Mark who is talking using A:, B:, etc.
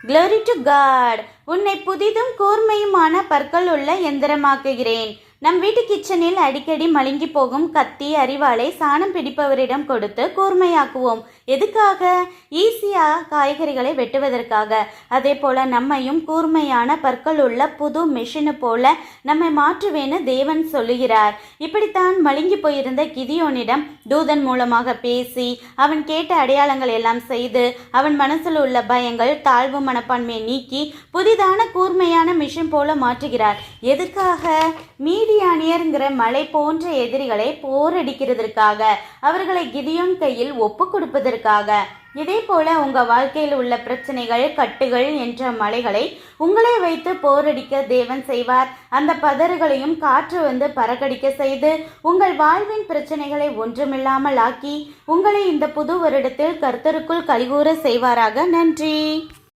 A: Glory to God. உன்னை புதிதும் கூர்மையுமான பற்கள் உள்ள எந்திரமாக்குகிறேன். நம் வீட்டு கிச்சனில் அடிக்கடி மழுங்கி போகும் கத்தி அரிவாளை சாணம் பிடிப்பவரிடம் கொடுத்து கூர்மையாக்குவோம். எதுக்காக? ஈஸியா காய்கறிகளை வெட்டுவதற்காக. அதே போல நம்மையும் கூர்மையான பற்கள் உள்ள புது மெஷினு போல நம்மை மாற்றுவேன்னு தேவன் சொல்லுகிறார். இப்படித்தான் மழுங்கி போயிருந்த கிதியோனிடம் தூதன் மூலமாக பேசி அவன் கேட்ட அடையாளங்கள் எல்லாம் செய்து அவன் மனசில் உள்ள பயங்கள் தாழ்வு மனப்பான்மையை நீக்கி புதிதான கூர்மையான மிஷின் போல மாற்றுகிறார். எதுக்காக? மீதியானியர்ங்கிற மலை போன்ற எதிரிகளை போரடிக்கிறதற்காக, அவர்களை கிதியோன் கையில் ஒப்பு கொடுப்பதற்காக. இதே போல உங்க வாழ்க்கையில் உள்ள பிரச்சனைகள் கட்டுகள் என்ற மலைகளை உங்களே வைத்து போரடிக்க தேவன் செய்வார். அந்த பதறுகளையும் காற்று வந்து பறக்கடிக்க செய்து உங்கள் வாழ்வின் பிரச்சனைகளை ஒன்றுமில்லாமல் ஆக்கி உங்களை இந்த புது வருடத்தில் கர்த்தருக்குள் கலிகூற செய்வாராக. நன்றி.